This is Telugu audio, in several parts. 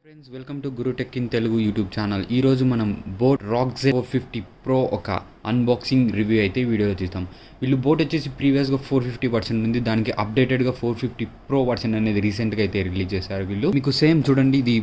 Friends, welcome to Gurutechintelugu YouTube channel. ఈరోజు మనం BoatRocker Z 450 Pro ఒక అన్బాక్సింగ్ రివ్యూ అయితే వీడియోలో తీస్తాం. వీళ్ళు బోట్ వచ్చేసి ప్రీవియస్గా 450 వర్షన్ ఉంది, దానికి అప్డేటెడ్గా 450 Pro వర్షన్ అనేది రీసెంట్గా అయితే రిలీజ్ చేశారు వీళ్ళు. మీకు సేమ్ చూడండి, ఇది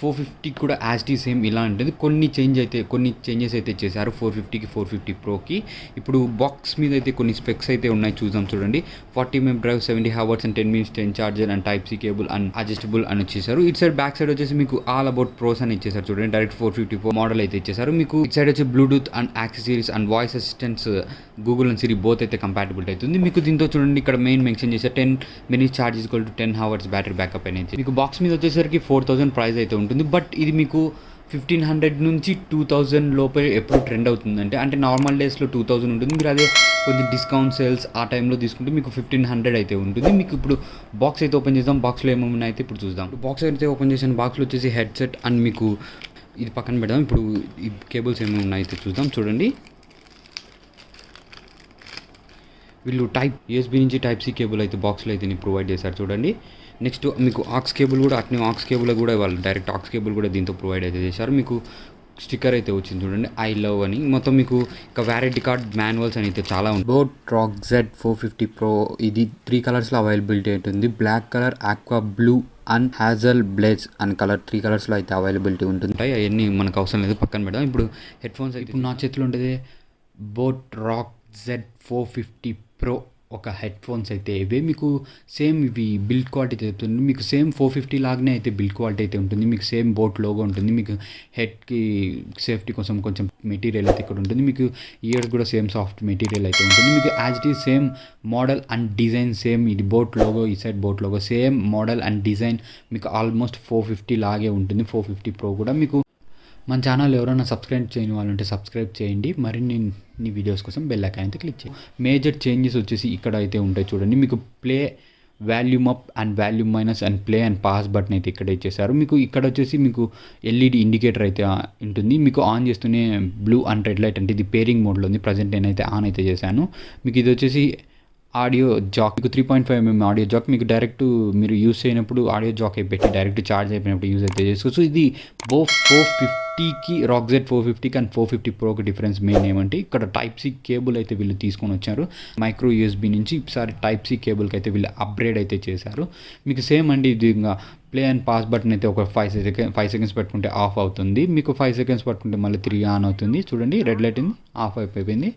450 కూడా యాస్టీ సేమ్ ఇలా ఉంటుంది. కొన్ని చేంజెస్ అయితే చేశారు 450కి 450 Proకి. ఇప్పుడు బాక్స్ మీద అయితే కొన్ని స్పెక్స్ అయితే ఉన్నాయి, చూద్దాం. చూడండి, 40 mm drive, 70 hours and 10 minutes 10 charger and type C cable and adjustable అని వచ్చేసారు. ఇటు సైడ్ బ్యాక్ సైడ్ వచ్చేసి మీకు ఆల్ అబౌట్ ప్రోస్ అని ఇచ్చేసారు. చూడండి, డైరెక్ట్ 450 Pro మోడల్ అయితే ఇచ్చేసారు. మీకు ఇటు సైడ్ వచ్చి Bluetooth and accessories and voice assistants Google and Siri both అయితే కంపాటబిలిటీ అవుతుంది. మీకు దీంతో చూడండి, ఇక్కడ మెయిన్ మెన్షన్ చేశారు 10 minutes charge equal to 10 hours battery backup అనేది. మీకు బాక్స్ మీద వచ్చేసరికి 4000 ప్రైస్ అయితే ఉంటుంది. బట్ ఇది మీకు 1500 నుంచి 2000 లోపే ఎప్పుడు ట్రెండ్ అవుతుందంటే, అంటే నార్మల్ డేస్లో 2000 ఉంటుంది. మీరు అదే కొంచెం డిస్కౌంట్ సేల్స్ ఆ టైంలో తీసుకుంటే మీకు 1500 అయితే ఉంటుంది. మీకు ఇప్పుడు బాక్స్ అయితే ఓపెన్ చేద్దాం. బాక్స్లో ఏమేమి అయితే ఇప్పుడు చూద్దాం. బాక్స్ అయితే ఓపెన్ చేసిన బాక్స్లో వచ్చేసి హెడ్సెట్ అండ్ మీకు ఇది పక్కన పెడదాం. ఇప్పుడు ఈ కేబుల్స్ ఏమేమి ఉన్నాయైతే చూద్దాం. చూడండి, వీళ్ళు యూఎస్బీ నుంచి టైప్ సి కేబుల్ అయితే బాక్స్లో అయితే ప్రొవైడ్ చేశారు. చూడండి, నెక్స్ట్ మీకు ఆక్స్ కేబుల్ కూడా అట్నే ఆక్స్ కేబుల్ కూడా వాళ్ళు డైరెక్ట్ ఆక్స్ కేబుల్ కూడా దీంతో ప్రొవైడ్ అయితే చేశారు. మీకు స్టిక్కర్ అయితే వచ్చింది చూడండి, ఐ లవ్ అని. మొత్తం మీకు ఇక వ్యారంటీ కార్డ్, మాన్యువల్స్ అని అయితే చాలా ఉంది. BoatRocker Z 450 Pro ఇది 3 కలర్స్లో అవైలబిలిటీ ఉంటుంది. Black colour, aqua blue and hazel blades and colour 3 కలర్స్లో అయితే అవైలబిలిటీ ఉంటుంది. అవన్నీ మనకు అవసరం లేదు, పక్కన పెడదాం. ఇప్పుడు హెడ్ ఫోన్స్ అయితే ఇప్పుడు నా చేతిలో ఉంటుంది BoatRocker Z 450 Pro ఒక హెడ్ ఫోన్స్ అయితే ఇవే. మీకు సేమ్ ఇవి బిల్డ్ క్వాలిటీ చెప్తుంది. మీకు సేమ్ 450 లాగానే అయితే బిల్డ్ క్వాలిటీ అయితే ఉంటుంది. మీకు సేమ్ బోట్ లోగో ఉంటుంది. మీకు హెడ్కి సేఫ్టీ కోసం కొంచెం మెటీరియల్ అయితే ఇక్కడ ఉంటుంది. మీకు ఇయర్స్ కూడా సేమ్ సాఫ్ట్ మెటీరియల్ అయితే ఉంటుంది. మీకు as it is same model and design same. ఇది బోట్ లోగో, ఈ side boat logo same model and design మీకు ఆల్మోస్ట్ 450 లాగే ఉంటుంది. 450 Pro కూడా. మీకు మన ఛానల్ ఎవరైనా సబ్స్క్రైబ్ చేయని వాళ్ళు ఉంటే సబ్స్క్రైబ్ చేయండి. మరిన్ని వీడియోస్ కోసం బెల్ ఐకాన్ అయితే క్లిక్ చేయండి. మేజర్ చేంజెస్ వచ్చేసి ఇక్కడ అయితే ఉంటాయి. చూడండి, మీకు play, volume up and volume minus and play and pass button అయితే ఇక్కడ ఇచ్చేసారు. మీకు ఇక్కడ వచ్చేసి మీకు ఎల్ఈడి ఇండికేటర్ అయితే ఉంటుంది. మీకు ఆన్ చేస్తూనే బ్లూ అండ్ రెడ్ లైట్ అంటే ఇది పేరింగ్ మోడ్లో ఉంది. ప్రజెంట్ నేనైతే ఆన్ అయితే చేశాను. మీకు ఇది వచ్చేసి ఆడియో జాక్, మీకు 3.5 mm ఆడియో జాక్. మీకు డైరెక్ట్ మీరు యూస్ చేయనప్పుడు ఆడియో జాక్ అయి పెట్టి డైరెక్ట్ ఛార్జ్ అయిపోయినప్పుడు యూజ్ అయితే చేసుకోవచ్చు. ఇది 450కి Rocker Z 450కి అండ్ 450 Proకి డిఫరెన్స్ మెయిన్ ఏమంటే, ఇక్కడ టైప్ సి కేబుల్ అయితే వీళ్ళు తీసుకొని వచ్చారు. మైక్రో యూఎస్బీ నుంచి ఈసారి టైప్ సి కేబుల్కి అయితే వీళ్ళు అప్గ్రేడ్ అయితే చేశారు. మీకు సేమ్ అండి, ఇది ఇంకా ప్లే అండ్ పాస్ బటన్ అయితే ఒక 5 seconds పట్టుకుంటే ఆఫ్ అవుతుంది. మీకు 5 seconds పట్టుకుంటే మళ్ళీ 3 ఆన్ అవుతుంది. చూడండి, రెడ్ లైట్ ఉంది, ఆఫ్ అయిపోయింది.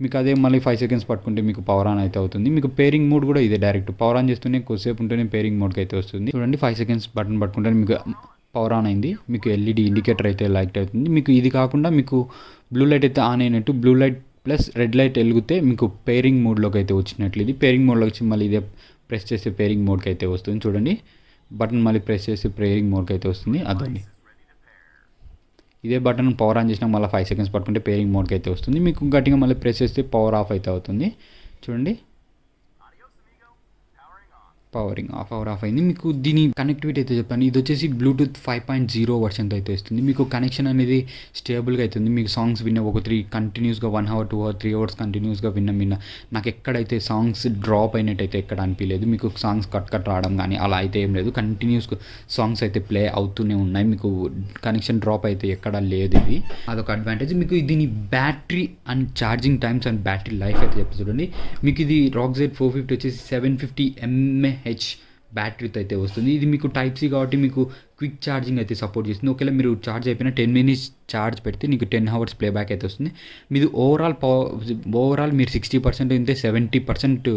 మీకు అదే మళ్ళీ 5 seconds పట్టుకుంటే మీకు పవర్ ఆన్ అయితే అవుతుంది. మీకు పేరింగ్ మోడ్ కూడా ఇదే, డైరెక్ట్ పవర్ ఆన్ చేస్తూనే కొద్దిసేపు ఉంటేనే పేరింగ్ మోడ్కి అయితే వస్తుంది. చూడండి, 5 seconds బటన్ పట్టుకుంటే మీకు పవర్ ఆన్ అయింది. మీకు ఎల్ఈడి ఇండికేటర్ అయితే లైట్ అవుతుంది. మీకు ఇది కాకుండా మీకు బ్లూ లైట్ అయితే ఆన్ అయినట్టు, blue light plus red light వెలిగితే మీకు పేరింగ్ మోడ్లోకి అయితే వచ్చినట్లు. ఇది పేరింగ్ మోడ్లో వచ్చి మళ్ళీ ఇదే ప్రెస్ చేస్తే పేరింగ్ మోడ్కి అయితే వస్తుంది. చూడండి, బటన్ మళ్ళీ ప్రెస్ చేసి పేరింగ్ మోడ్కి అయితే వస్తుంది. అదండి, ఇదే బటన్ పవర్ ఆన్ చేసినా మళ్ళీ 5 seconds పట్టుకుంటే పేరింగ్ మోడ్కి అయితే వస్తుంది. మీకు గట్టిగా మళ్ళీ ప్రెస్ చేస్తే పవర్ ఆఫ్ అయితే అవుతుంది. చూడండి, పవరింగ్ ఆఫ్ అయింది. మీకు దీని కనెక్టివిటీ అయితే చెప్పాను. ఇది వచ్చేసి బ్లూటూత్ 5.0 వర్షన్తో అయితే వస్తుంది. మీకు కనెక్షన్ అనేది స్టేబుల్గా అవుతుంది. మీకు సాంగ్స్ విన్న ఒక 3 కంటిన్యూస్గా 1 hour 2 hour 3 hours కంటిన్యూస్గా విన్న నాకు ఎక్కడైతే సాంగ్స్ డ్రాప్ అయినట్టయితే ఎక్కడ అనిపించలేదు. మీకు సాంగ్స్ కట్ రావడం కానీ అలా అయితే ఏం లేదు. కంటిన్యూస్గా సాంగ్స్ అయితే ప్లే అవుతూనే ఉన్నాయి. మీకు కనెక్షన్ డ్రాప్ అయితే ఎక్కడ లేదు. ఇది అదొక అడ్వాంటేజ్. మీకు దీని battery and charging times and battery life అయితే చెప్తా. చూడండి, మీకు ఇది Rocker Z 450 వచ్చేసి 750 mAh బ్యాటరీతో అయితే వస్తుంది. ఇది మీకు టైప్ సి కాబట్టి మీకు క్విక్ ఛార్జింగ్ అయితే సపోర్ట్ చేస్తుంది. ఒకవేళ మీరు ఛార్జ్ అయిపోయినా 10 minutes ఛార్జ్ పెడితే నీకు 10 hours ప్లేబ్యాక్ అయితే వస్తుంది. మీది ఓవరాల్ మీరు 60% ఉంటే 70%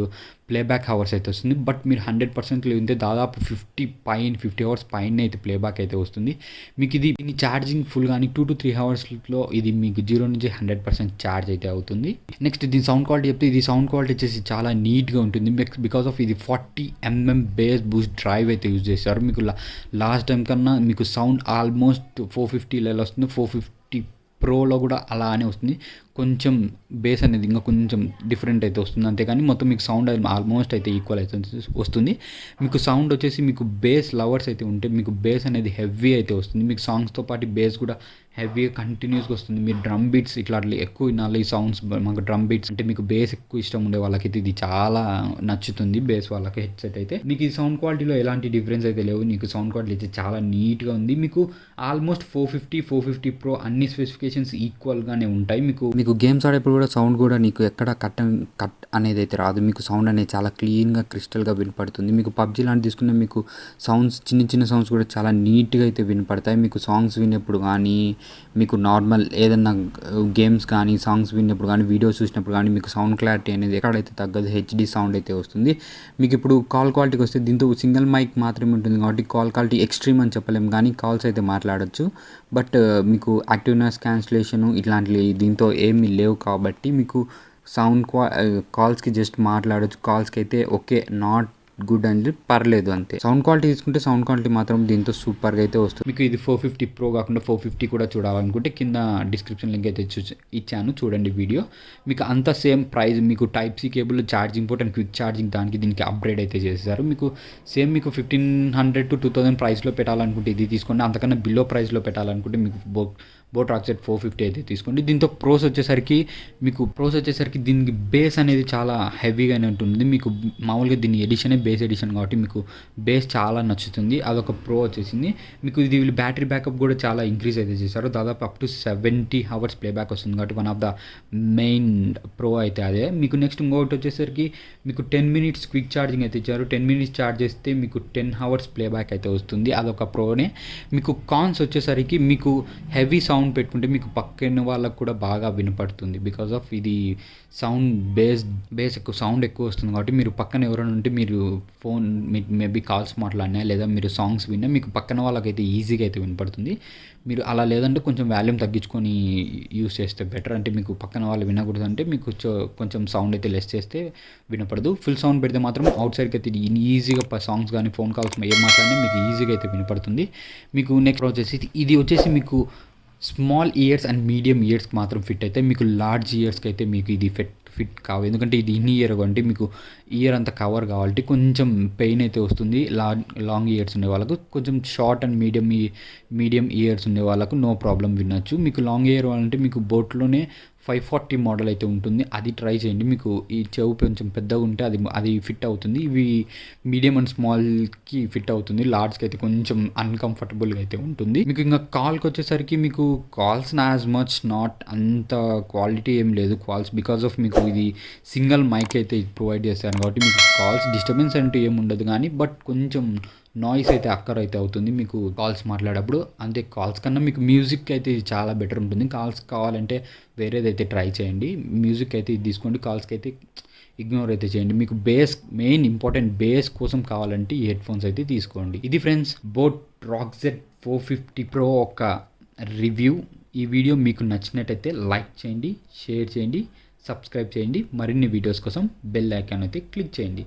ప్లేబ్యాక్ అవర్స్ అయితే వస్తుంది. బట్ మీరు 100% ఉంటే దాదాపు 50 hours పైన అయితే ప్లేబ్యాక్ అయితే వస్తుంది. మీకు ఇది ఛార్జింగ్ ఫుల్ కానీ 2 to 3 hoursలో ఇది మీకు 0 నుంచి 100% ఛార్జ్ అయితే అవుతుంది. నెక్స్ట్ దీని సౌండ్ క్వాలిటీ చెప్తే, ఇది సౌండ్ క్వాలిటీ వచ్చేసి చాలా నీట్గా ఉంటుంది. బికాస్ ఆఫ్ ఇది 40 mm బేస్ బూస్ట్ డ్రైవ్ అయితే యూజ్ చేస్తారు. మీకు లాస్ట్ టైం కన్నా మీకు సౌండ్ ఆల్మోస్ట్ 450 లెవెల్ వస్తుంది. 450 Proలో కూడా అలానే వస్తుంది. కొంచెం బేస్ అనేది ఇంకా కొంచెం డిఫరెంట్ అయితే వస్తుంది, అంతేగాని మొత్తం మీకు సౌండ్ ఆల్మోస్ట్ అయితే ఈక్వల్ అయితే వస్తుంది. మీకు సౌండ్ వచ్చేసి మీకు బేస్ లవర్స్ అయితే ఉంటే మీకు బేస్ అనేది హెవీ అయితే వస్తుంది. మీకు సాంగ్స్తో పాటు బేస్ కూడా హెవీగా కంటిన్యూస్గా వస్తుంది. మీరు డ్రమ్ బీట్స్ ఇట్లా ఎక్కువ వినాలి, ఈ సౌండ్స్ మాకు డ్రమ్ బీట్స్ అంటే మీకు బేస్ ఎక్కువ ఇష్టం ఉండే వాళ్ళకైతే ఇది చాలా నచ్చుతుంది. బేస్ వాళ్ళకి హెడ్సెట్ అయితే మీకు ఈ సౌండ్ క్వాలిటీలో ఎలాంటి డిఫరెన్స్ అయితే లేవు. మీకు సౌండ్ క్వాలిటీ అయితే చాలా నీట్గా ఉంది. మీకు ఆల్మోస్ట్ 450 Pro అన్ని స్పెసిఫికేషన్స్ ఈక్వల్గానే ఉంటాయి. మీకు గేమ్స్ ఆడేప్పుడు కూడా సౌండ్ కూడా నీకు ఎక్కడ కట్ అనేది అయితే రాదు. మీకు సౌండ్ అనేది చాలా క్లీన్గా క్రిస్టల్గా వినపడుతుంది. మీకు పబ్జీ లాంటి తీసుకున్న మీకు సౌండ్స్ చిన్న సౌండ్స్ కూడా చాలా నీట్గా అయితే వినపడతాయి. మీకు సాంగ్స్ వినేప్పుడు కానీ, మీకు నార్మల్ ఏదన్నా గేమ్స్ కానీ, సాంగ్స్ విన్నప్పుడు కానీ, వీడియోస్ చూసినప్పుడు కానీ మీకు సౌండ్ క్లారిటీ అనేది ఎక్కడైతే తగ్గదు, హెచ్డి సౌండ్ అయితే వస్తుంది. మీకు ఇప్పుడు కాల్ క్వాలిటీకి వస్తే దీంతో సింగిల్ మైక్ మాత్రమే ఉంటుంది కాబట్టి కాల్ క్వాలిటీ ఎక్స్ట్రీమ్ అని చెప్పలేము, కానీ కాల్స్ అయితే మాట్లాడచ్చు. బట్ మీకు యాక్టివ్నెస్ క్యాన్సిలేషను ఇట్లాంటివి దీంతో ఏమీ లేవు కాబట్టి మీకు సౌండ్ కాల్స్కి జస్ట్ మాట్లాడచ్చు. కాల్స్కి అయితే ఓకే, నాట్ గుడ్ అని పర్లేదు అంతే. సౌండ్ క్వాలిటీ తీసుకుంటే సౌండ్ క్వాలిటీ మాత్రం దీంతో సూపర్గా అయితే వస్తుంది. మీకు ఇది 450 Pro కాకుండా 450 కూడా చూడాలనుకుంటే కింద డిస్క్రిప్షన్ లింక్ అయితే ఇచ్చాను, చూడండి వీడియో. మీకు అంతా సేమ్ ప్రైస్, మీకు type C cable, charging port and quick charging దీనికి అప్గ్రేడ్ అయితే చేశారు. మీకు సేమ్ మీకు 1500 to 2000 ప్రైస్లో పెట్టాలనుకుంటే ఇది తీసుకోండి. అంతకన్నా బిలో ప్రైస్లో పెట్టాలనుకుంటే మీకు BoatRocker Z 450 అయితే తీసుకోండి. దీంతో ప్రోస్ వచ్చేసరికి దీనికి బేస్ అనేది చాలా హెవీగానే ఉంటుంది. మీకు మామూలుగా దీని ఎడిషనే బేస్ ఎడిషన్ కాబట్టి మీకు బేస్ చాలా నచ్చుతుంది. అదొక ప్రో వచ్చేసింది. మీకు ఇది వీళ్ళు బ్యాటరీ బ్యాకప్ కూడా చాలా ఇంక్రీజ్ అయితే చేశారు. దాదాపు అప్ టు 70 hours ప్లేబ్యాక్ వస్తుంది కాబట్టి one of the main pro అయితే అదే. మీకు నెక్స్ట్ ఇంకొకటి వచ్చేసరికి మీకు 10 minutes క్విక్ ఛార్జింగ్ అయితే ఇచ్చారు. 10 minutes ఛార్జ్ చేస్తే మీకు 10 hours ప్లేబ్యాక్ అయితే వస్తుంది. అదొక ప్రోనే. మీకు కాన్స్ వచ్చేసరికి మీకు హెవీ సౌండ్ పెట్టుకుంటే మీకు పక్కన వాళ్ళకు కూడా బాగా వినపడుతుంది. బికాజ్ ఆఫ్ ఇది సౌండ్ బేస్ ఎక్కువ సౌండ్ ఎక్కువ వస్తుంది కాబట్టి మీరు పక్కన ఎవరైనా ఉంటే మీరు ఫోన్ మేబీ కాల్స్ మాట్లాడినా లేదా మీరు సాంగ్స్ విన్నా మీకు పక్కన వాళ్ళకైతే ఈజీగా అయితే వినపడుతుంది. మీరు అలా లేదంటే కొంచెం వాల్యూమ్ తగ్గించుకొని యూస్ చేస్తే బెటర్. అంటే మీకు పక్కన వాళ్ళు వినకూడదు అంటే మీకు కొంచెం సౌండ్ అయితే లెస్ చేస్తే వినపడదు. ఫుల్ సౌండ్ పెడితే మాత్రం అవుట్ సైడ్కి అయితే ఈజీగా సాంగ్స్ కానీ ఫోన్ కాల్స్ ఏం మాట్లాడినా మీకు ఈజీగా అయితే వినపడుతుంది. మీకు నెక్స్ట్ ఇది వచ్చేసి మీకు స్మాల్ ఇయర్స్ అండ్ మీడియం ఇయర్స్కి మాత్రం ఫిట్ అయితే, మీకు లార్జ్ ఇయర్స్కి అయితే మీకు ఇది ఫిట్ కావు. ఎందుకంటే ఇది ఇన్ ఇయర్ అంటే మీకు ఇయర్ అంతా కవర్ కావాలంటే కొంచెం పెయిన్ అయితే వస్తుంది. లాంగ్ ఇయర్స్ ఉండే వాళ్ళకు, కొంచెం షార్ట్ అండ్ మీడియం ఇయర్స్ ఉండే వాళ్ళకు నో ప్రాబ్లం వినొచ్చు. మీకు లాంగ్ ఇయర్ అంటే మీకు బోట్లోనే 540 మోడల్ అయితే ఉంటుంది, అది ట్రై చేయండి. మీకు ఈ చెవు కొంచెం పెద్దగా ఉంటే అది ఫిట్ అవుతుంది. ఇవి మీడియం అండ్ స్మాల్కి ఫిట్ అవుతుంది. లార్జ్కి అయితే కొంచెం అన్కంఫర్టబుల్గా అయితే ఉంటుంది. మీకు ఇంకా కాల్కి వచ్చేసరికి మీకు కాల్స్ యాజ్ మచ్ నాట్ అంత క్వాలిటీ ఏం లేదు కాల్స్, బికాజ్ ఆఫ్ మీకు ఇది సింగిల్ మైక్ అయితే ప్రొవైడ్ చేస్తాను కాబట్టి మీకు కాల్స్ డిస్టర్బెన్స్ అంటే ఏమి ఉండదు, కానీ బట్ కొంచెం నాయిస్ అయితే అయితే అవుతుంది మీకు కాల్స్ మాట్లాడేటప్పుడు. అంతే, కాల్స్ కన్నా మీకు మ్యూజిక్ అయితే ఇది చాలా బెటర్ ఉంటుంది. కాల్స్ కావాలంటే వేరేదైతే ట్రై చేయండి. మ్యూజిక్ అయితే ఇది తీసుకోండి, కాల్స్కి అయితే ఇగ్నోర్ అయితే చేయండి. మీకు మెయిన్ ఇంపార్టెంట్ బేస్ కోసం కావాలంటే ఈ హెడ్ ఫోన్స్ అయితే తీసుకోండి. ఇది ఫ్రెండ్స్ BoatRocker Z 450 Pro ఒక రివ్యూ. ఈ వీడియో మీకు నచ్చినట్టయితే లైక్ చేయండి, షేర్ చేయండి, సబ్స్క్రైబ్ చేయండి. మరిన్ని వీడియోస్ కోసం బెల్ ఐకాన్ అయితే క్లిక్ చేయండి.